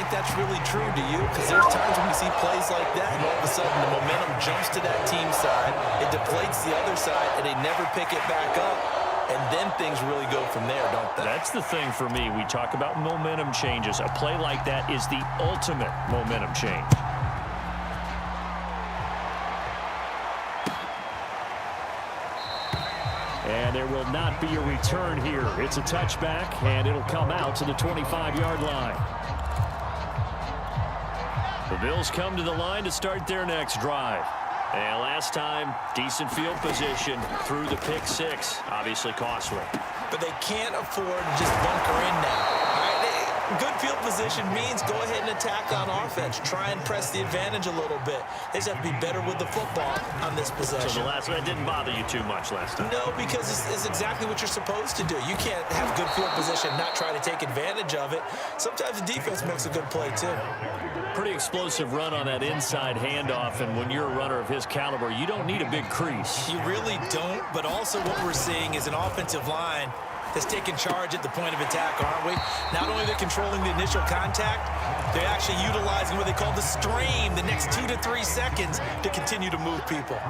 think that's really true, do you? Because there's times when we see plays like that, and all of a sudden the momentum jumps to that team side, it deflates the other side, and they never pick it back up. And then things really go from there, don't they? That's the thing for me. We talk about momentum changes. A play like that is the ultimate momentum change. And there will not be a return here. It's a touchback, and it'll come out to the 25-yard line. The Bills come to the line to start their next drive. And last time, decent field position through the pick six. Obviously costly. But they can't afford to just bunker in now. All right? Good field position means go ahead and attack on offense. Try and press the advantage a little bit. They just have to be better with the football on this possession. So the last one didn't bother you too much last time? No, because it's exactly what you're supposed to do. You can't have good field position and not try to take advantage of it. Sometimes the defense makes a good play, too. Pretty explosive run on that inside handoff, and when you're a runner of his caliber, you don't need a big crease. You really don't, but also what we're seeing is an offensive line that's taking charge at the point of attack, aren't we? Not only are they controlling the initial contact, they're actually utilizing what they call the stream, the next 2 to 3 seconds, to continue to move people.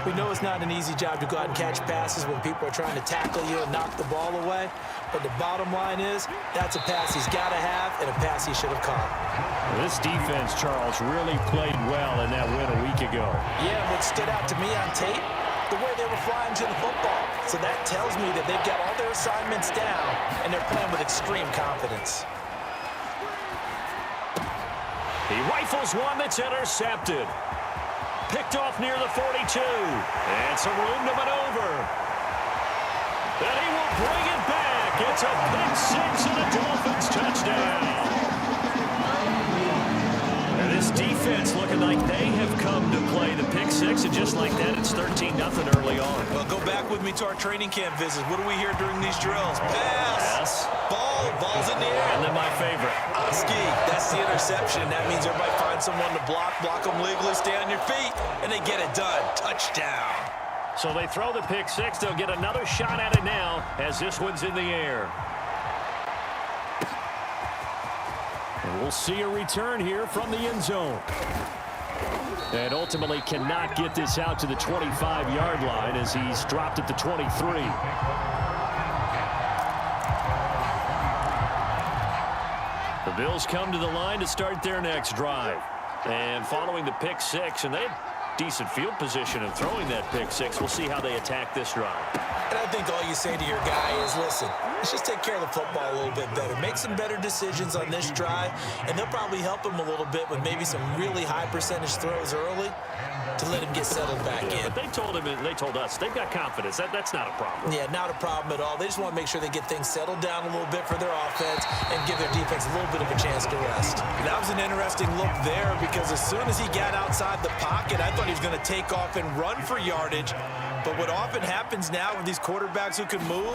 We know it's not an easy job to go out and catch passes when people are trying to tackle you and knock the ball away, but the bottom line is that's a pass he's got to have and a pass he should have caught. This defense, Charles, really played well in that win a week ago. Yeah, what stood out to me on tape, the way they were flying to the football. So that tells me that they've got all their assignments down, and they're playing with extreme confidence. He rifles one that's intercepted. Picked off near the 42. And some room to maneuver. And he will bring it back. It's a pick six and a Dolphins touchdown. And this defense looking like they have come to play the pick six, and just like that, it's 13-0 early on. Well, go back with me to our training camp visits. What do we hear during these drills? Pass. Yes. Ball's in the air. And then my favorite. Oski, that's the interception. That means everybody finds someone to block them legally, stay on your feet, and they get it done. Touchdown. So they throw the pick six. They'll get another shot at it now as this one's in the air. And we'll see a return here from the end zone. And ultimately cannot get this out to the 25-yard line as he's dropped at the 23. The Bills come to the line to start their next drive. And following the pick six, and they had decent field position in throwing that pick six. We'll see how they attack this drive. And I think all you say to your guy is, listen, let's just take care of the football a little bit better. Make some better decisions on this drive, and they'll probably help him a little bit with maybe some really high percentage throws early to let him get settled back in. But they told him, and they told us, they've got confidence. That's not a problem. Yeah, not a problem at all. They just want to make sure they get things settled down a little bit for their offense and give their defense a little bit of a chance to rest. That was an interesting look there because as soon as he got outside the pocket, I thought he was going to take off and run for yardage. But what often happens now with these quarterbacks who can move,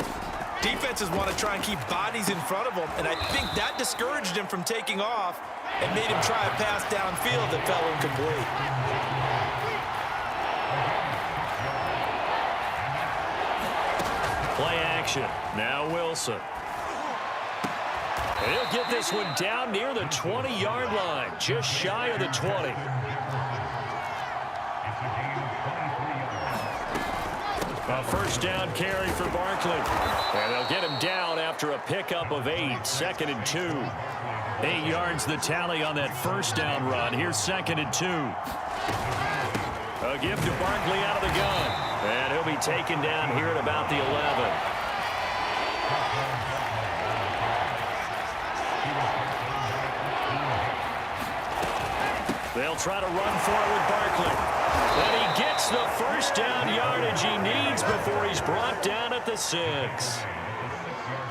defenses want to try and keep bodies in front of them, and I think that discouraged him from taking off and made him try a pass downfield that fell incomplete. Play action. Now Wilson. And he'll get this one down near the 20-yard line, just shy of the 20. A first down carry for Barkley. And they'll get him down after a pickup of 8, 2nd and 2. 8 yards the tally on that first down run. Here's 2nd and 2. A give to Barkley out of the gun. And he'll be taken down here at about the 11. They'll try to run for it with Barkley. And he gets the first down yardage he needs before he's brought down at the 6.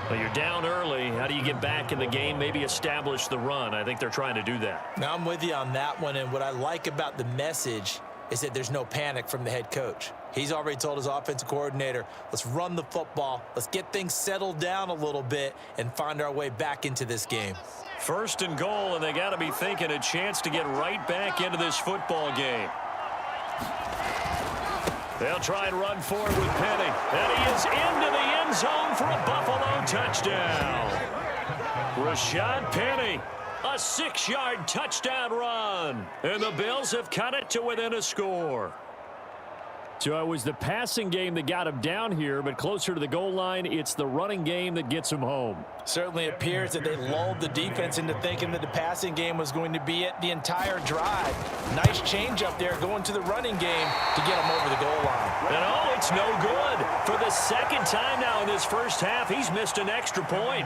Well, you're down early. How do you get back in the game, maybe establish the run? I think they're trying to do that. Now, I'm with you on that one, and what I like about the message is that there's no panic from the head coach. He's already told his offensive coordinator, let's run the football, let's get things settled down a little bit and find our way back into this game. 1st and goal, and they got to be thinking a chance to get right back into this football game. They'll try and run forward with Penny. And he is into the end zone for a Buffalo touchdown. Rashad Penny A 6-yard touchdown run. And the Bills have cut it to within a score. So it was the passing game that got him down here, but closer to the goal line, it's the running game that gets him home. Certainly appears that they lulled the defense into thinking that the passing game was going to be it the entire drive. Nice change up there going to the running game to get him over the goal line. And oh, it's no good. For the second time now in this first half, he's missed an extra point.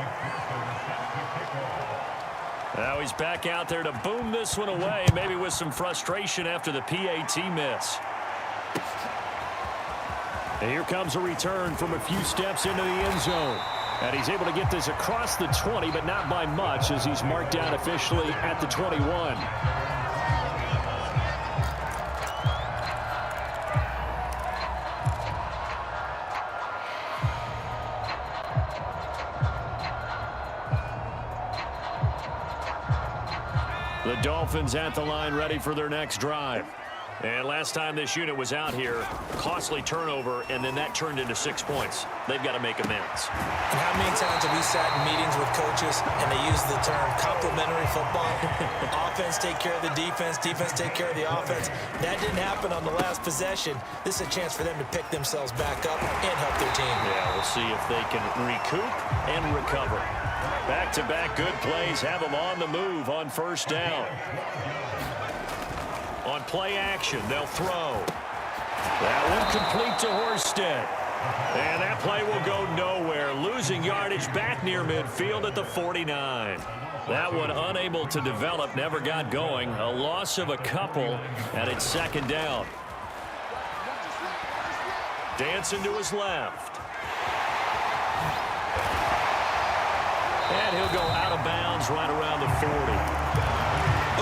Now he's back out there to boom this one away, maybe with some frustration after the PAT miss. And here comes a return from a few steps into the end zone. And he's able to get this across the 20, but not by much, as he's marked down officially at the 21. The Dolphins at the line, ready for their next drive. And last time this unit was out here, costly turnover, and then that turned into 6 points. They've got to make amends. And how many times have we sat in meetings with coaches and they use the term complementary football? Offense take care of the defense, defense take care of the offense. That didn't happen on the last possession. This is a chance for them to pick themselves back up and help their team. Yeah, we'll see if they can recoup and recover. Back-to-back good plays have them on the move on first down. On play action, they'll throw. That one complete to Horsted. And that play will go nowhere. Losing yardage back near midfield at the 49. That one unable to develop, never got going. A loss of a couple, and it's second down. Dancing to his left. And he'll go out of bounds right around the 40.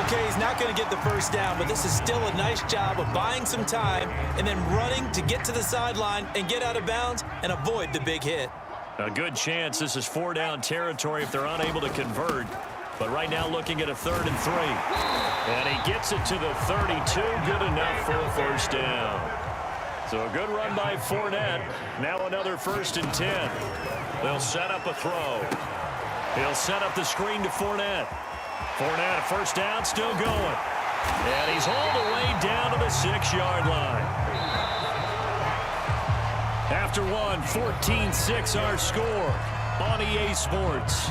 Okay, he's not going to get the first down, but this is still a nice job of buying some time and then running to get to the sideline and get out of bounds and avoid the big hit. A good chance this is 4-down territory if they're unable to convert. But right now looking at a 3rd and 3. And he gets it to the 32. Good enough for a first down. So a good run by Fournette. Now another 1st and 10. They'll set up a throw. He'll set up the screen to Fournette. Fournette, a first down, still going. And he's all the way down to the 6-yard line. After one, 14-6 our score on EA Sports.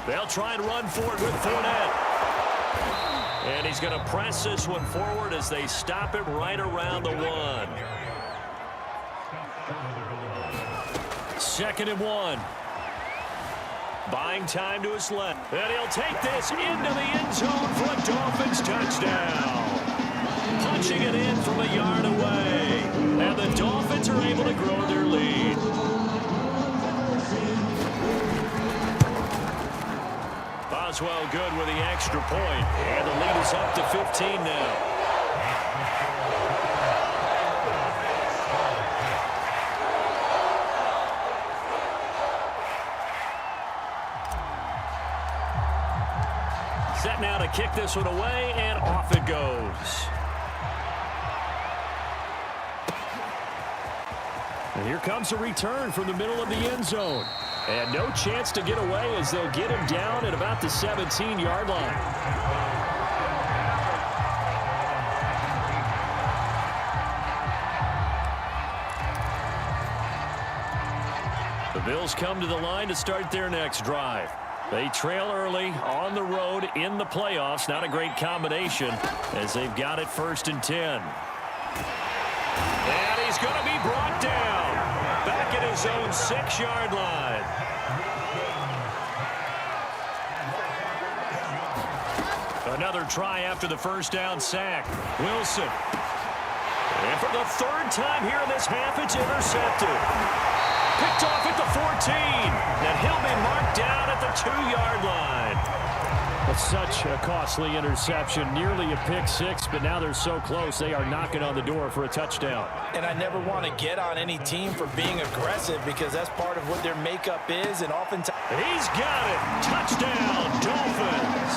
They'll try and run for it with Fournette. And he's going to press this one forward as they stop him right around the 1. 2nd and 1. Buying time to his left. And he'll take this into the end zone for a Dolphins touchdown. Punching it in from a yard away. And the Dolphins are able to grow their lead. Boswell good with the extra point, and the lead is up to 15 now. Set now to kick this one away, and off it goes. And here comes a return from the middle of the end zone. And no chance to get away as they'll get him down at about the 17-yard line. The Bills come to the line to start their next drive. They trail early on the road in the playoffs. Not a great combination as they've got it 1st and 10. And he's going to be brought down. Back at his own 6-yard line. Another try after the first down sack. Wilson. And for the 3rd time here in this half, it's intercepted. Picked off at the 14. And he'll be marked down at the 2-yard line. Such a costly interception, nearly a pick six, but now they're so close they are knocking on the door for a touchdown. And I never want to get on any team for being aggressive because that's part of what their makeup is, and oftentimes... He's got it! Touchdown, Dolphins!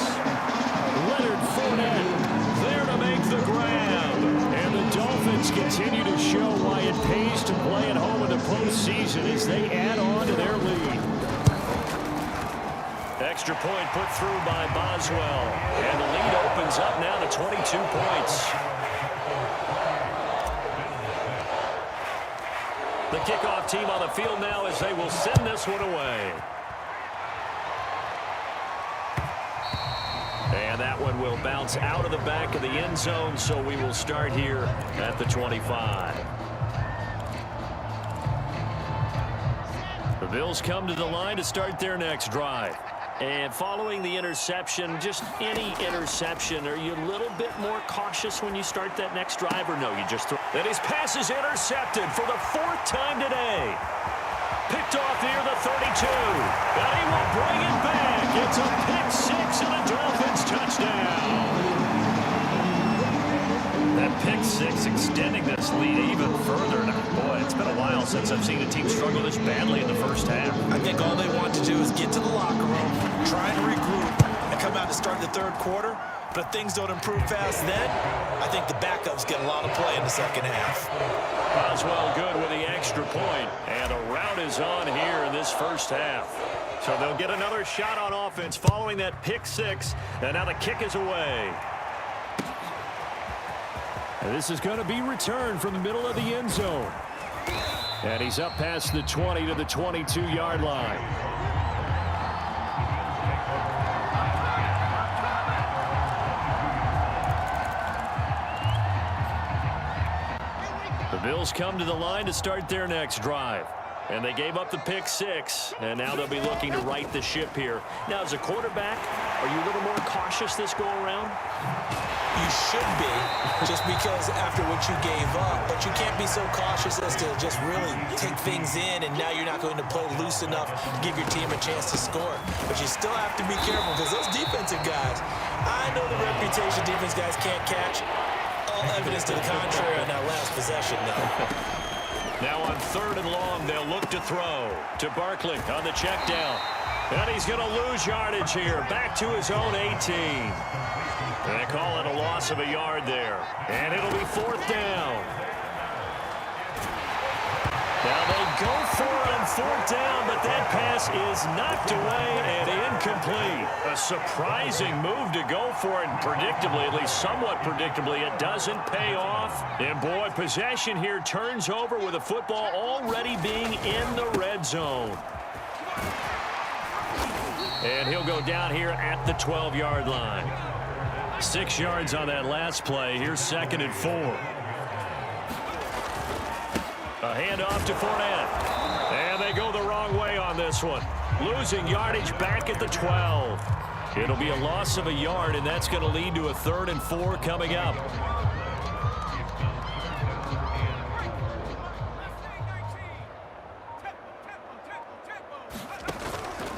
Leonard Fournette there to make the grab. And the Dolphins continue to show why it pays to play at home in the postseason as they add on to their lead. Extra point put through by Boswell. And the lead opens up now to 22 points. The kickoff team on the field now as they will send this one away. And that one will bounce out of the back of the end zone, so we will start here at the 25. The Bills come to the line to start their next drive. And following the interception, just any interception, are you a little bit more cautious when you start that next drive, or no, you just throw? And his pass is intercepted for the 4th time today. Picked off near the 32. And he will bring it back. It's a pick six and a Dolphins touchdown. That pick six extending this lead even further. Now, boy, it's been a while since I've seen a team struggle this badly in the first half. I think all they want to do is get to the locker room, try and regroup, and come out to start the third quarter. But if things don't improve fast then, I think the backups get a lot of play in the second half. Boswell good with the extra point, and a rout is on here in this first half. So they'll get another shot on offense following that pick six, and now the kick is away. And this is going to be returned from the middle of the end zone. And he's up past the 20 to the 22-yard line. The Bills come to the line to start their next drive. And they gave up the pick six, and now they'll be looking to right the ship here. Now, as a quarterback, are you a little more cautious this go-around? You should be, just because after what you gave up, but you can't be so cautious as to just really take things in, and now you're not going to play loose enough to give your team a chance to score. But you still have to be careful, because those defensive guys, I know the reputation defense guys can't catch. All evidence to the contrary on that last possession, though. Now on 3rd and long, they'll look to throw to Barkley on the check down. And he's going to lose yardage here, back to his own 18. They call it a loss of a yard there. And it'll be 4th down. Now they go for it on 4th down, but that pass is knocked away and incomplete. A surprising move to go for it, and predictably, at least somewhat predictably, it doesn't pay off. And boy, possession here turns over with the football already being in the red zone. And he'll go down here at the 12-yard line. 6 yards on that last play. Here's 2nd and 4. A handoff to Fournette. And they go the wrong way on this one. Losing yardage back at the 12. It'll be a loss of a yard, and that's going to lead to a 3rd and 4 coming up.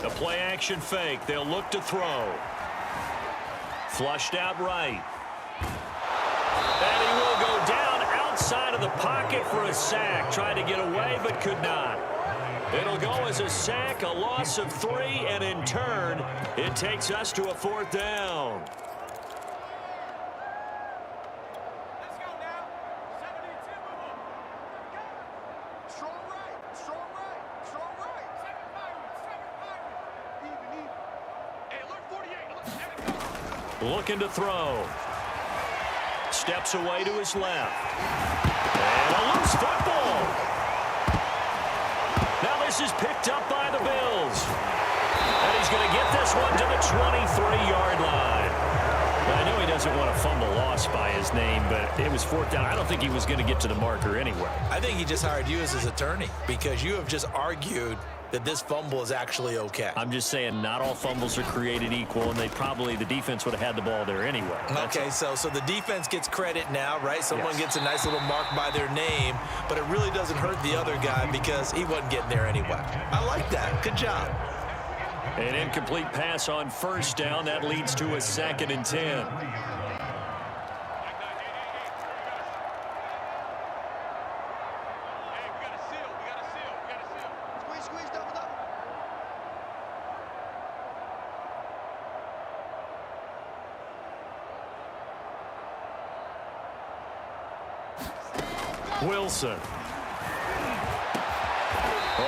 The play-action fake. They'll look to throw. Flushed out right. And he will go down outside of the pocket for a sack. Tried to get away, but could not. It'll go as a sack, a loss of 3, and in turn, it takes us to a 4th down. Looking to throw. Steps away to his left. And a loose football. Now this is picked up by the Bills. And he's going to get this one to the 23-yard line. I know he doesn't want to fumble loss by his name, but it was 4th down. I don't think he was going to get to the marker anyway. I think he just hired you as his attorney because you have just argued that this fumble is actually okay. I'm just saying not all fumbles are created equal, and the defense would have had the ball there anyway. Okay, so the defense gets credit now, right? Someone gets a nice little mark by their name, but it really doesn't hurt the other guy because he wasn't getting there anyway. I like that. Good job. An incomplete pass on first down. That leads to a 2nd and 10. Wilson.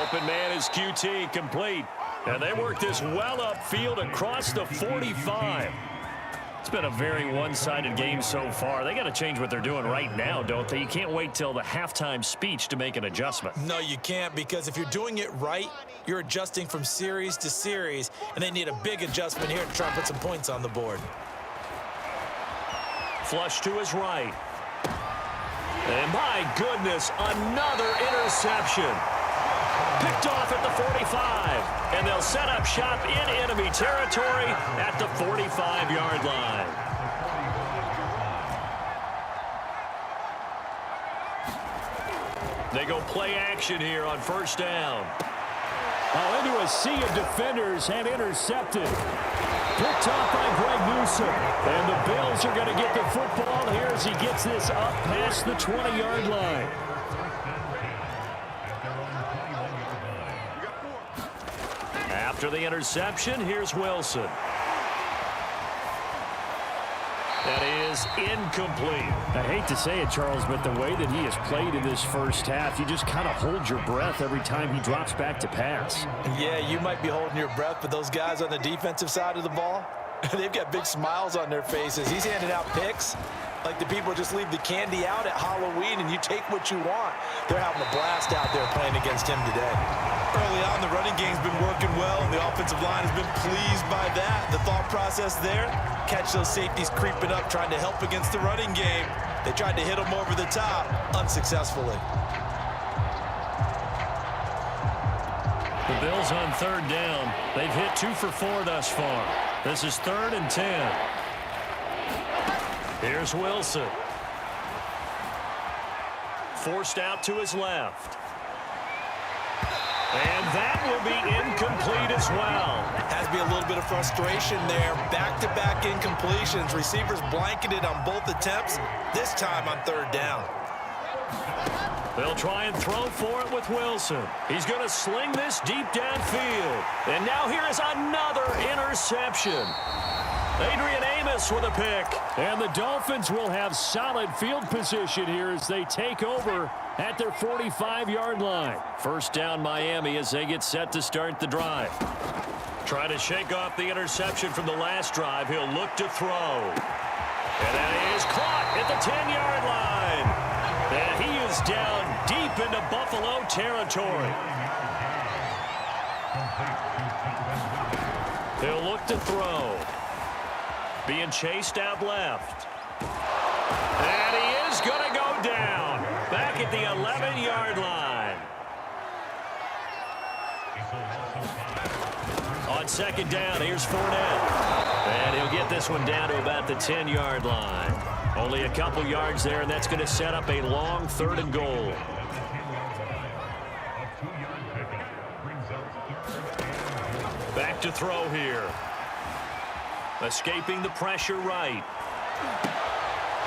Open man is QT, complete. And they work this well upfield across the 45. It's been a very one-sided game so far. They got to change what they're doing right now, don't they? You can't wait till the halftime speech to make an adjustment. No, you can't, because if you're doing it right, you're adjusting from series to series, and they need a big adjustment here to try and put some points on the board. Flush to his right. And my goodness, another interception. Picked off at the 45. And they'll set up shop in enemy territory at the 45-yard line. They go play action here on first down. Into a sea of defenders and intercepted. Picked off by Greg Newsom. And the Bills are going to get the football here as he gets this up past the 20-yard line. After the interception, here's Wilson. That is incomplete. I hate to say it, Charles, but the way that he has played in this first half, you just kind of hold your breath every time he drops back to pass. Yeah, you might be holding your breath, but those guys on the defensive side of the ball, they've got big smiles on their faces. He's handing out picks like the people just leave the candy out at Halloween and you take what you want. They're having a blast out there playing against him today. Early on, the running game's been working well, and the offensive line has been pleased by that. The thought process there, catch those safeties creeping up, trying to help against the running game. They tried to hit them over the top, unsuccessfully. The Bills on third down. They've hit 2 for 4 thus far. This is 3rd and 10. Here's Wilson. Forced out to his left. And that will be incomplete as well. Has to be a little bit of frustration there. Back-to-back incompletions. Receivers blanketed on both attempts, this time on third down. They'll try and throw for it with Wilson. He's going to sling this deep downfield. And now here is another interception. Adrian Amos with a pick. And the Dolphins will have solid field position here as they take over at their 45-yard line. First down Miami as they get set to start the drive. Trying to shake off the interception from the last drive. He'll look to throw. And that is caught at the 10-yard line. And he is down deep into Buffalo territory. He'll look to throw. Being chased out left. And he is going to go down. Back at the 11-yard line. On second down, here's Fournette. And he'll get this one down to about the 10-yard line. Only a couple yards there, and that's going to set up a long 3rd and goal. Back to throw here. Escaping the pressure right.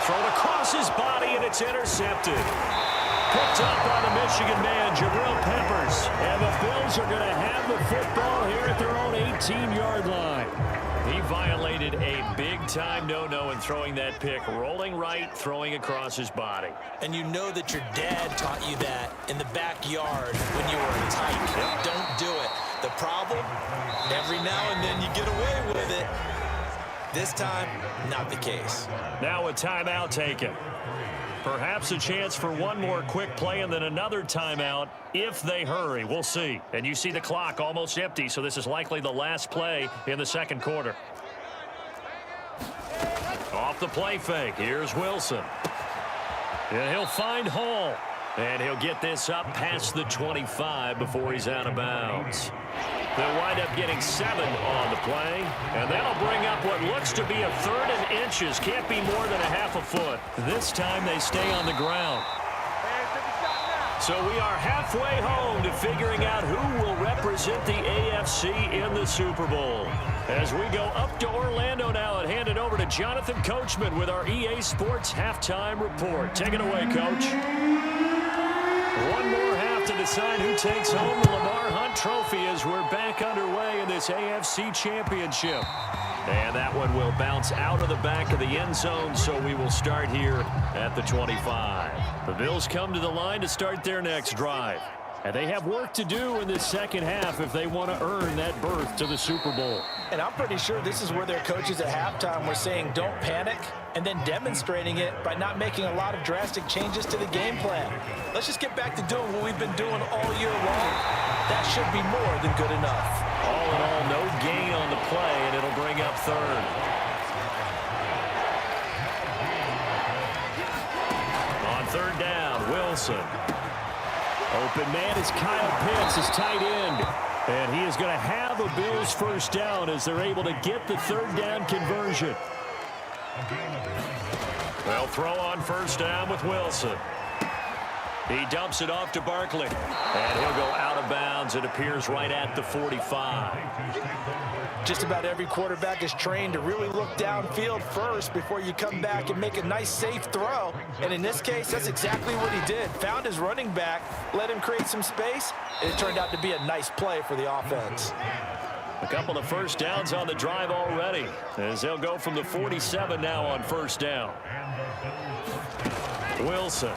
Thrown across his body, and it's intercepted. Picked up by the Michigan man, Jabril Peppers. And the Bills are going to have the football here at their own 18-yard line. He violated a big-time no-no in throwing that pick. Rolling right, throwing across his body. And you know that your dad taught you that in the backyard when you were a tyke. Yep. Don't do it. The problem, every now and then you get away with it. This time, not the case. Now a timeout taken. Perhaps a chance for one more quick play and then another timeout if they hurry. We'll see. And you see the clock almost empty, so this is likely the last play in the second quarter. Off the play fake, here's Wilson. And he'll find Hall. And he'll get this up past the 25 before he's out of bounds. They'll wind up getting 7 on the play. And that'll bring up what looks to be a 3rd and inches. Can't be more than a half a foot. This time they stay on the ground. So we are halfway home to figuring out who will represent the AFC in the Super Bowl. As we go up to Orlando now and hand it over to Jonathan Coachman with our EA Sports Halftime Report. Take it away, Coach. One more half to decide who takes home the Lamar Hunt Trophy as we're back underway in this AFC Championship. And that one will bounce out of the back of the end zone, so we will start here at the 25. The Bills come to the line to start their next drive. And they have work to do in this second half if they want to earn that berth to the Super Bowl. And I'm pretty sure this is where their coaches at halftime were saying don't panic, and then demonstrating it by not making a lot of drastic changes to the game plan. Let's just get back to doing what we've been doing all year long. That should be more than good enough. All in all, no gain on the play, and it'll bring up third. On third down, Wilson. Open man is Kyle Pitts, his tight end. And he is going to have a Bills first down as they're able to get the third down conversion. They'll throw on first down with Wilson. He dumps it off to Barkley. And he'll go out of bounds. It appears right at the 45. Just about every quarterback is trained to really look downfield first before you come back and make a nice, safe throw. And in this case, that's exactly what he did. Found his running back, let him create some space, and it turned out to be a nice play for the offense. A couple of first downs on the drive already, as they'll go from the 47 now on first down. Wilson.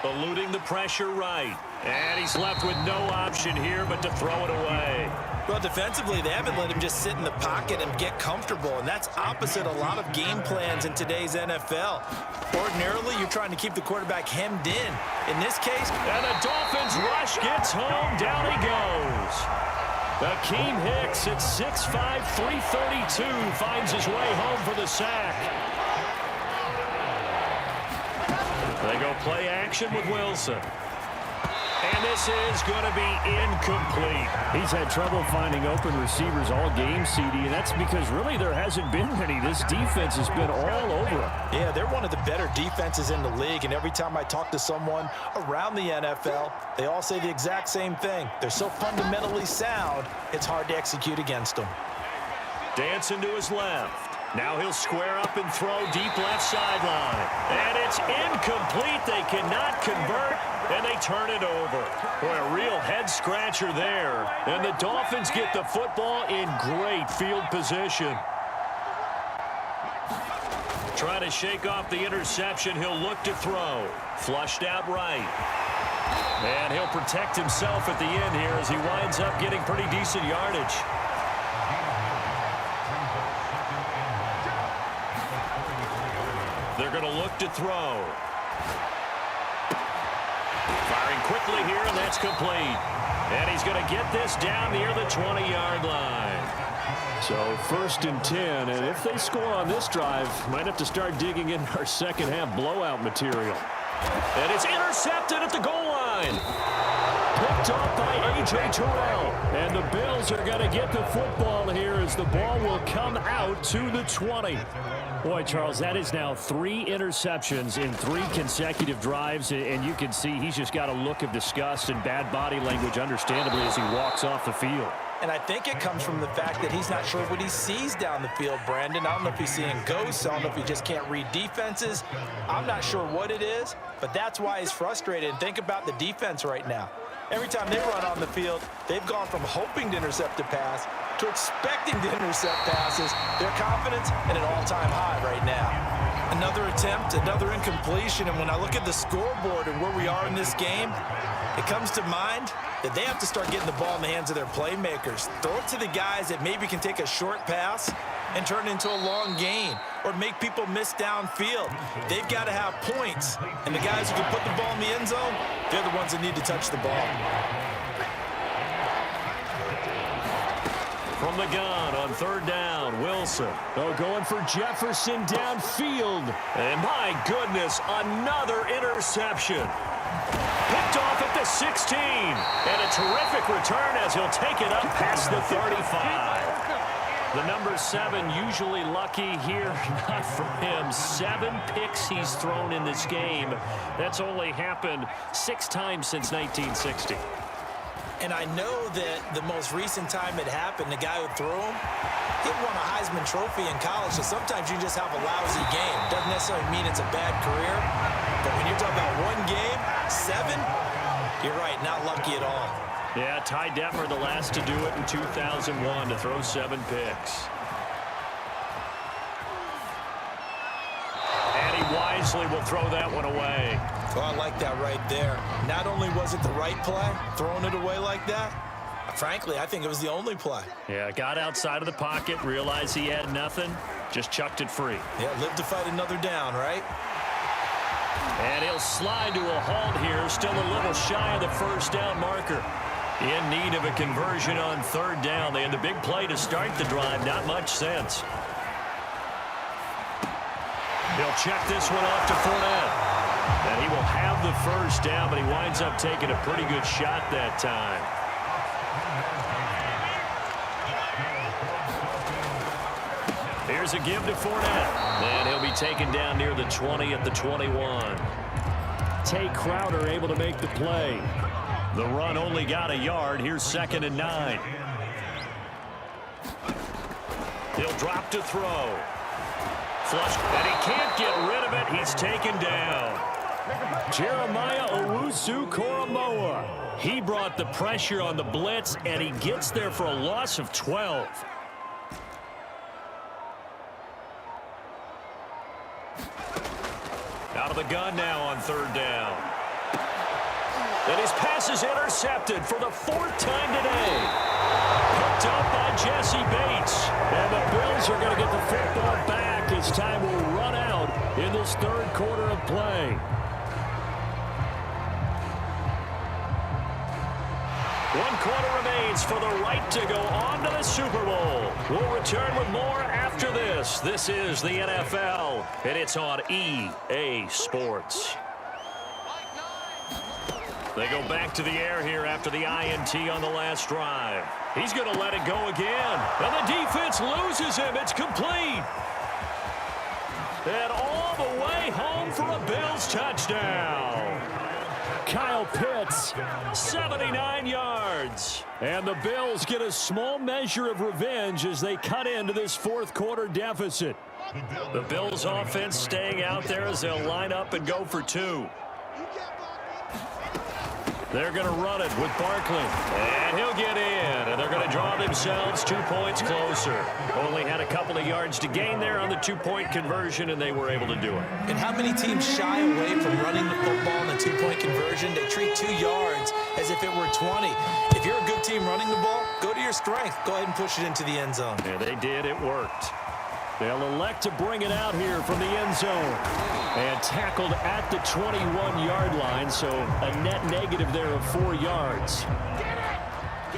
Eluding the pressure right. And he's left with no option here but to throw it away. Well, defensively, they haven't let him just sit in the pocket and get comfortable, and that's opposite a lot of game plans in today's NFL. Ordinarily, you're trying to keep the quarterback hemmed in. In this case, and the Dolphins rush gets home. Down he goes. Akeem Hicks at 6'5", 332 finds his way home for the sack. They go play action with Wilson. And this is going to be incomplete. He's had trouble finding open receivers all game, CD, and that's because really there hasn't been many. This defense has been all over him. Yeah, they're one of the better defenses in the league, and every time I talk to someone around the NFL, they all say the exact same thing. They're so fundamentally sound, it's hard to execute against them. Dancing to his left. Now he'll square up and throw deep left sideline. And it's incomplete. They cannot convert, and they turn it over. Boy, a real head-scratcher there. And the Dolphins get the football in great field position. Trying to shake off the interception. He'll look to throw. Flushed out right. And he'll protect himself at the end here as he winds up getting pretty decent yardage. They're going to look to throw. Firing quickly here, and that's complete. And he's going to get this down near the 20-yard line. So 1st and 10, and if they score on this drive, might have to start digging in our second half blowout material. And it's intercepted at the goal line. Picked off by A.J. Terrell. And the Bills are going to get the football here as the ball will come out to the 20. Boy, Charles, that is now 3 interceptions in 3 consecutive drives, and you can see he's just got a look of disgust and bad body language, understandably, as he walks off the field. And I think it comes from the fact that he's not sure what he sees down the field, Brandon. I don't know if he's seeing ghosts. I don't know if he just can't read defenses. I'm not sure what it is, but that's why he's frustrated. And think about the defense right now. Every time they run on the field, they've gone from hoping to intercept a pass to expecting to intercept passes. Their confidence at an all-time high right now. Another attempt, another incompletion, and when I look at the scoreboard and where we are in this game, it comes to mind that they have to start getting the ball in the hands of their playmakers. Throw it to the guys that maybe can take a short pass and turn it into a long gain or make people miss downfield. They've got to have points, and the guys who can put the ball in the end zone, they're the ones that need to touch the ball. From the gun on 3rd down, Wilson. Oh, going for Jefferson downfield. And my goodness, another interception. Picked off at the 16. And a terrific return as he'll take it up past the 35. The number 7 usually lucky here. Not for him. 7 picks he's thrown in this game. That's only happened 6 times since 1960. And I know that the most recent time it happened, the guy who threw him, he won a Heisman Trophy in college, so sometimes you just have a lousy game. Doesn't necessarily mean it's a bad career, but when you're talking about one game, 7, you're right, not lucky at all. Yeah, Ty Detmer, the last to do it in 2001, to throw 7 picks. And he wisely will throw that one away. Well, I like that right there. Not only was it the right play, throwing it away like that, frankly, I think it was the only play. Yeah, got outside of the pocket, realized he had nothing, just chucked it free. Yeah, live to fight another down, right? And he'll slide to a halt here, still a little shy of the first down marker. In need of a conversion on 3rd down. They had the big play to start the drive, not much sense. He'll check this one off to Fournette. And he will have the first down, but he winds up taking a pretty good shot that time. Here's a give to Fournette. And he'll be taken down near the 20 at the 21. Tay Crowder able to make the play. The run only got a yard. Here's 2nd and 9. He'll drop to throw. Flush, and he can't get rid of it. He's taken down. Jeremiah Owusu-Koramoah. He brought the pressure on the blitz, and he gets there for a loss of 12. Out of the gun now on 3rd down. And his pass is intercepted for the 4th time today. Picked up by Jesse Bates. And the Bills are going to get the football back as time will run out in this 3rd quarter of play. 1 quarter remains for the right to go on to the Super Bowl. We'll return with more after this. This is the NFL, and it's on EA Sports. They go back to the air here after the INT on the last drive. He's going to let it go again. And the defense loses him. It's complete. And all the way home for a Bills touchdown. Kyle Pitts, 79 yards. And the Bills get a small measure of revenge as they cut into this 4th quarter deficit. The Bills offense staying out there as they'll line up and go for 2. They're going to run it with Barkley. And he'll get in. And they're going to draw themselves 2 points closer. Only had a couple of yards to gain there on the 2-point conversion, and they were able to do it. And how many teams shy away from running the football in a 2-point conversion? They treat 2 yards as if it were 20. If you're a good team running the ball, go to your strength. Go ahead and push it into the end zone. Yeah, they did. It worked. They'll elect to bring it out here from the end zone. And tackled at the 21-yard line, so a net negative there of 4 yards.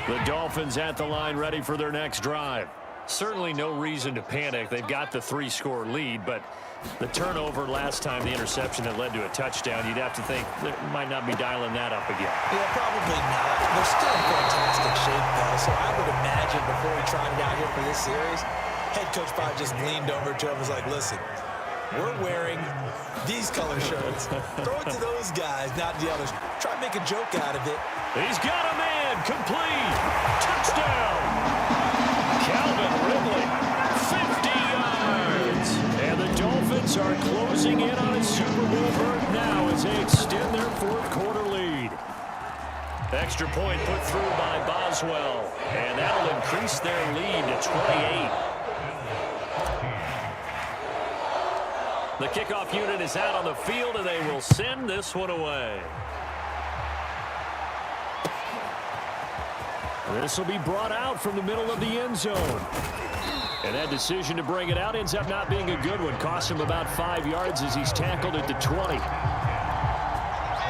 The Dolphins at the line ready for their next drive. Certainly no reason to panic. They've got the 3-score lead, but the turnover last time, the interception that led to a touchdown, you'd have to think they might not be dialing that up again. Yeah, probably not. They're still in fantastic shape, though, so I would imagine before we trotted out here for this series, head coach probably just leaned over to him and was like, listen, we're wearing these color shirts. Throw it to those guys, not the others. Try and make a joke out of it. He's got a man. Complete. Touchdown. Calvin Ridley. 50 yards. And the Dolphins are closing in on a Super Bowl berth now as they extend their 4th quarter lead. Extra point put through by Boswell. And that'll increase their lead to 28. The kickoff unit is out on the field, and they will send this one away. This will be brought out from the middle of the end zone. And that decision to bring it out ends up not being a good one. Costs him about 5 yards as he's tackled at the 20.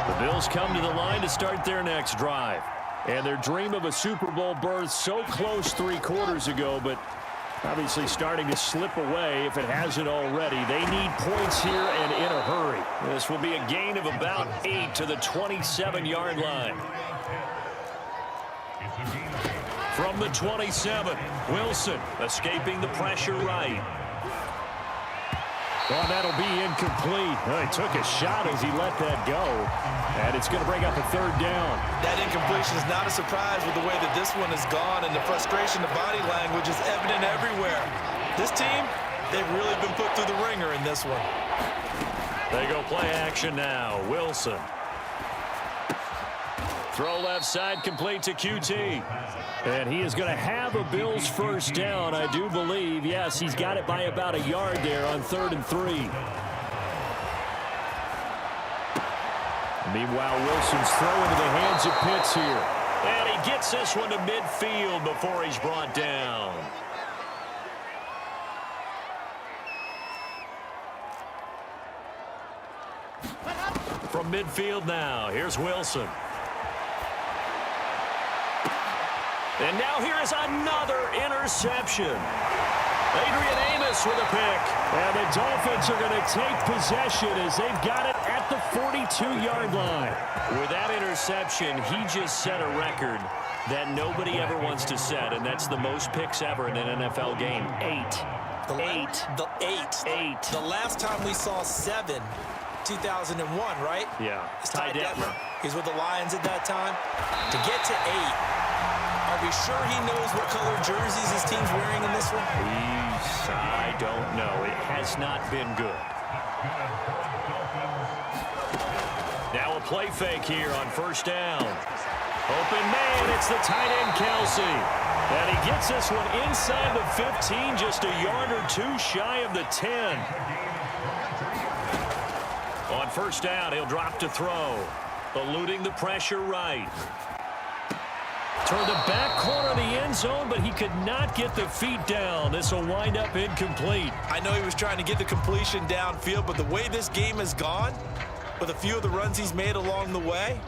The Bills come to the line to start their next drive. And their dream of a Super Bowl berth so close 3 quarters ago, but obviously starting to slip away if it hasn't already. They need points here and in a hurry. This will be a gain of about 8 to the 27-yard line. From the 27, Wilson escaping the pressure right. Well, that'll be incomplete. Well, he took a shot as he let that go, and it's going to bring up a third down. That incompletion is not a surprise with the way that this one has gone, and the frustration, the body language is evident everywhere. This team, they've really been put through the ringer in this one. They go play action now. Wilson. Throw left side, complete to QT. And he is going to have a Bills first down, I do believe. Yes, he's got it by about a yard there on 3rd and 3. Meanwhile, Wilson's throw into the hands of Pitts here. And he gets this one to midfield before he's brought down. From midfield now, here's Wilson. And now here is another interception. Adrian Amos with a pick. And the Dolphins are going to take possession as they've got it at the 42-yard line. With that interception, he just set a record that nobody ever wants to set, and that's the most picks ever in an NFL game. 8. The last time we saw 7, 2001, right? Yeah. It's Ty Detmer. He's with the Lions at that time. To get to 8. Are we sure he knows what color jerseys his team's wearing in this one? I don't know. It has not been good. Now a play fake here on first down. Open man, it's the tight end Kelsey. And he gets this one inside the 15, just a yard or two shy of the 10. On first down, he'll drop to throw. Eluding the pressure right. Toward the back corner of the end zone, but he could not get the feet down. This will wind up incomplete. I know he was trying to get the completion downfield, but the way this game has gone, with a few of the runs he's made along the way,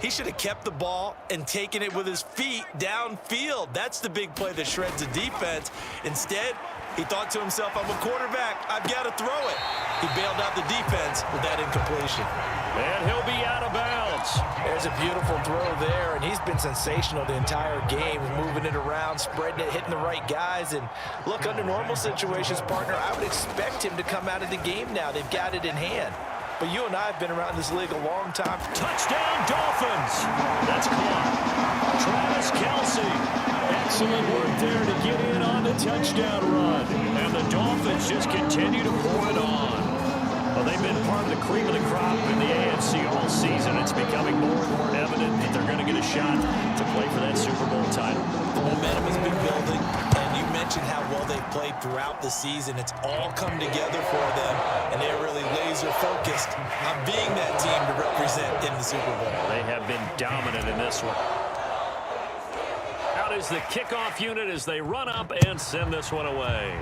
he should have kept the ball and taken it with his feet downfield. That's the big play that shreds the defense. Instead, he thought to himself, I'm a quarterback. I've got to throw it. He bailed out the defense with that incompletion. And he'll be out of bounds. There's a beautiful throw there, and he's been sensational the entire game, moving it around, spreading it, hitting the right guys. And look, under normal situations, partner, I would expect him to come out of the game now. They've got it in hand. But you and I have been around this league a long time. Touchdown, Dolphins. That's caught. Travis Kelsey. Excellent work there to get in on the touchdown run. And the Dolphins just continue to pour it on. Well, they've been part of the cream of the crop in the AFC all season. It's becoming more and more evident that they're going to get a shot to play for that Super Bowl title. The momentum has been building, and you mentioned how well they've played throughout the season. It's all come together for them, and they're really laser-focused on being that team to represent in the Super Bowl. They have been dominant in this one. Out is the kickoff unit as they run up and send this one away.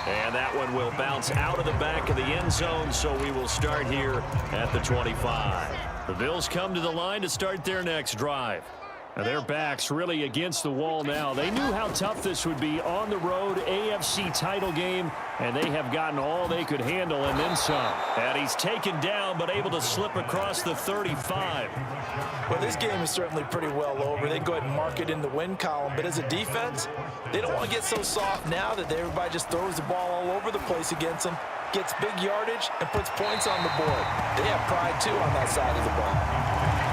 And that one will bounce out of the back of the end zone, so we will start here at the 25. The Bills come to the line to start their next drive. Now their backs really against the wall now. They knew how tough this would be on the road, AFC title game, and they have gotten all they could handle and then some. And he's taken down but able to slip across the 35. Well, this game is certainly pretty well over. They can go ahead and mark it in the win column, but as a defense, they don't want to get so soft now that everybody just throws the ball all over the place against them, gets big yardage, and puts points on the board. They have pride, too, on that side of the ball.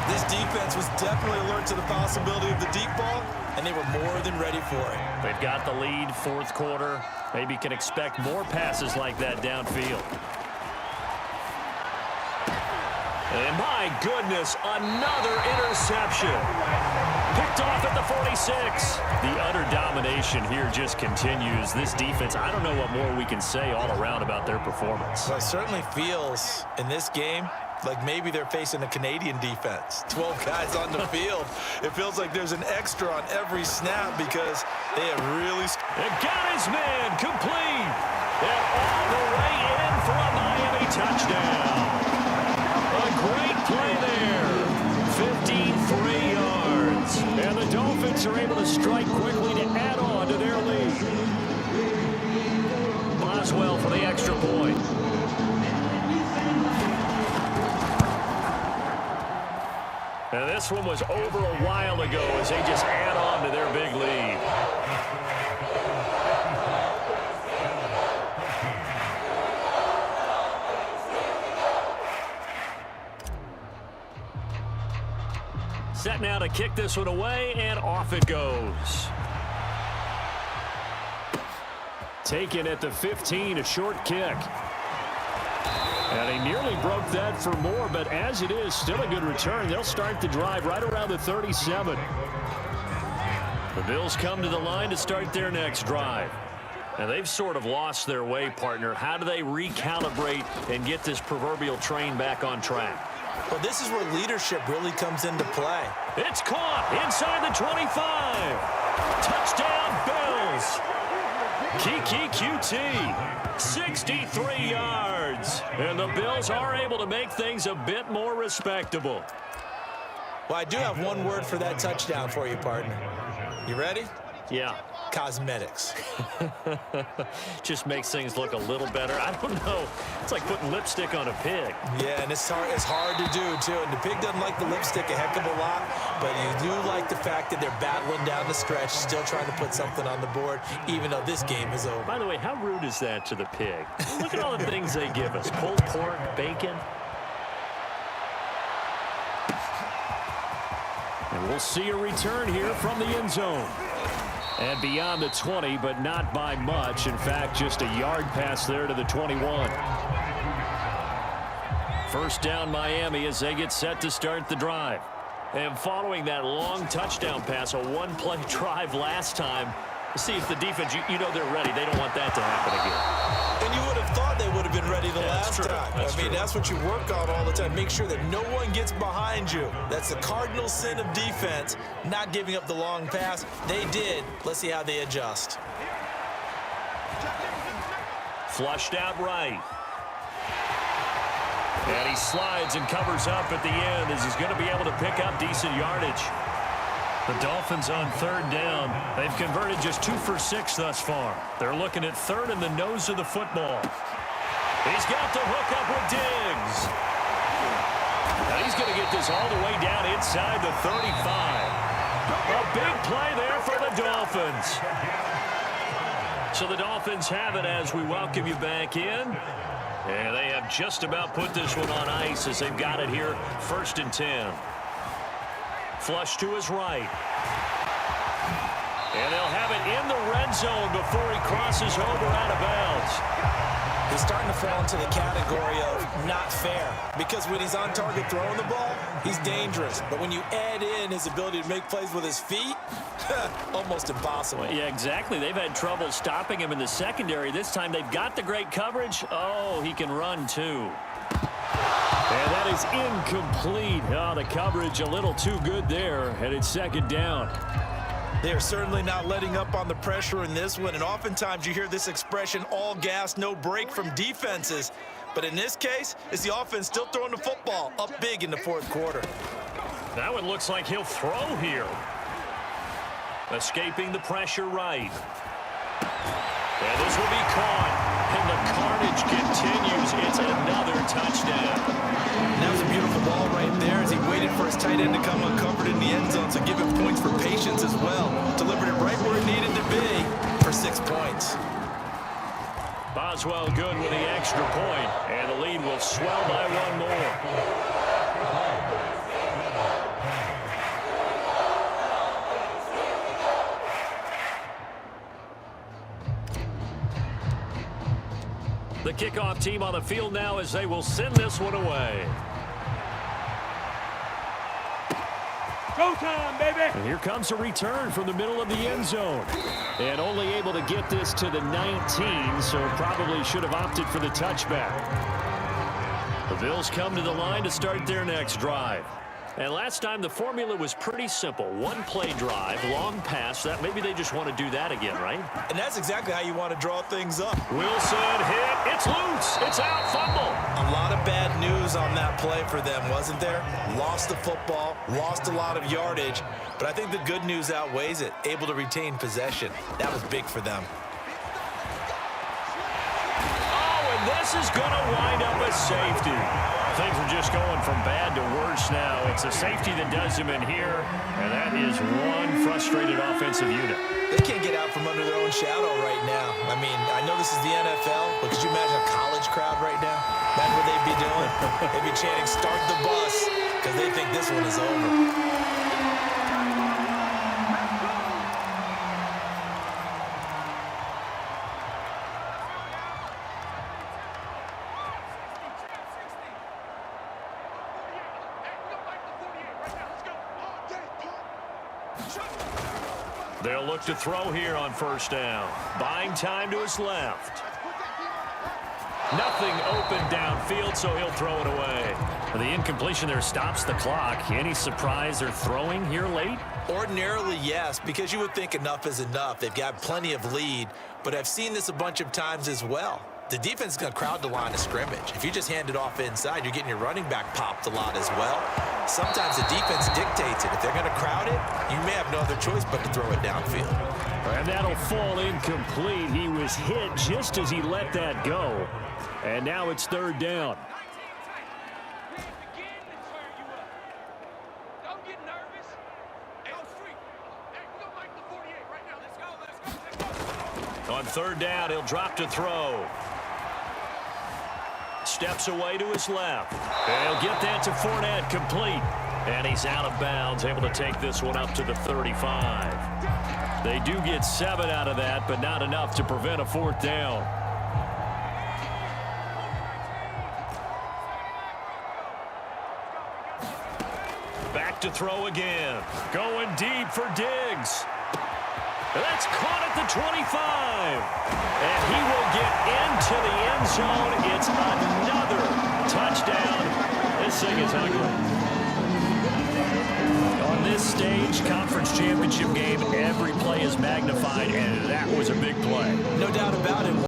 This defense was definitely alert to the possibility of the deep ball, and they were more than ready for it. They've got the lead, fourth quarter. Maybe can expect more passes like that downfield. And my goodness, another interception. Picked off at the 46. The utter domination here just continues. This defense, I don't know what more we can say all around about their performance. Well, it certainly feels in this game like maybe they're facing a Canadian defense. 12 guys on the field. It feels like there's an extra on every snap because they have really... And got his man complete. And all the way in for a Miami touchdown. A great play there. 53 yards. And the Dolphins are able to strike quickly to add on to their lead. Boswell for the extra point. And this one was over a while ago as they just add on to their big lead. Set now to kick this one away, and off it goes. Taken at the 15, a short kick. And he nearly broke that for more, but as it is, still a good return. They'll start the drive right around the 37. The Bills come to the line to start their next drive. And they've sort of lost their way, partner. How do they recalibrate and get this proverbial train back on track? Well, this is where leadership really comes into play. It's caught inside the 25. Touchdown, Bills. Kiki QT, 63 yards. And the Bills are able to make things a bit more respectable. Well, I do have one word for that touchdown for you, partner. You ready? Yeah. Cosmetics. Just makes things look a little better. I don't know. It's like putting lipstick on a pig. Yeah, and it's hard to do, too. And the pig doesn't like the lipstick a heck of a lot, but you do like the fact that they're battling down the stretch, still trying to put something on the board, even though this game is over. By the way, how rude is that to the pig? Look at all the things they give us. Pulled pork, bacon. And we'll see a return here from the end zone. And beyond the 20, but not by much. In fact, just a yard pass there to the 21. First down, Miami, as they get set to start the drive. And following that long touchdown pass, a one-play drive last time, see if the defense, you know they're ready. They don't want that to happen again. And you would have thought they would have been ready the last time. I mean, that's what you work on all the time. Make sure that no one gets behind you. That's the cardinal sin of defense, not giving up the long pass. They did. Let's see how they adjust. Flushed out right. And he slides and covers up at the end as he's going to be able to pick up decent yardage. The Dolphins on third down. They've converted just 2 for 6 thus far. They're looking at third in the nose of the football. He's got the hook up with Diggs. And he's going to get this all the way down inside the 35. A big play there for the Dolphins. So the Dolphins have it as we welcome you back in. And they have just about put this one on ice as they've got it here, 1st and 10. Flush to his right. And they'll have it in the red zone before he crosses over out of bounds. He's starting to fall into the category of not fair, because when he's on target throwing the ball, he's dangerous. But when you add in his ability to make plays with his feet, almost impossible. Well, yeah, exactly. They've had trouble stopping him in the secondary. This time they've got the great coverage. Oh, he can run too. And that is incomplete. Oh, the coverage a little too good there, and it's 2nd down. They're certainly not letting up on the pressure in this one, and oftentimes you hear this expression, all gas, no break from defenses. But in this case, it's the offense still throwing the football up big in the 4th quarter. That one looks like he'll throw here. Escaping the pressure right. And this will be caught. And the carnage continues. It's another touchdown. That was a beautiful ball right there as he waited for his tight end to come uncovered in the end zone. So give him points for patience as well. Delivered it right where it needed to be for 6 points. Boswell good with the extra point. And the lead will swell by 1 more. The kickoff team on the field now as they will send this one away. Go time, baby! And here comes a return from the middle of the end zone. And only able to get this to the 19, so probably should have opted for the touchback. The Bills come to the line to start their next drive. And last time the formula was pretty simple. 1-play drive, long pass. That maybe they just want to do that again, right? And that's exactly how you want to draw things up. Wilson hit. It's loose. It's out. Fumble. A lot of bad news on that play for them, wasn't there? Lost the football, lost a lot of yardage. But I think the good news outweighs it. Able to retain possession. That was big for them. this is going to wind up a safety. Things are just going from bad to worse now. It's a safety that does him in here, and that is one frustrated offensive unit. They can't get out from under their own shadow right now. I mean, I know this is the NFL, but could you imagine a college crowd right now? That's what they'd be doing. They'd be chanting, "Start the bus," because they think this one is over. They'll look to throw here on first down. Buying time to his left. Nothing open downfield, so he'll throw it away. The incompletion there stops the clock. Any surprise they're throwing here late? Ordinarily, yes, because you would think enough is enough. They've got plenty of lead, but I've seen this a bunch of times as well. The defense is going to crowd the line of scrimmage. If you just hand it off inside, you're getting your running back popped a lot as well. Sometimes the defense dictates it. If they're going to crowd it, you may have no other choice but to throw it downfield. And that'll fall incomplete. He was hit just as he let that go. And now it's third down. On third down, he'll drop to throw. Steps away to his left. And he'll get that to Fournette, complete. And he's out of bounds, able to take this one up to the 35. They do get 7 out of that, but not enough to prevent a fourth down. Back to throw again. Going deep for Diggs. That's caught at the 25. And he will get into the end zone. It's another touchdown. This thing is ugly. On this stage, conference championship game, every play is magnified, and that was a big play. No doubt about it.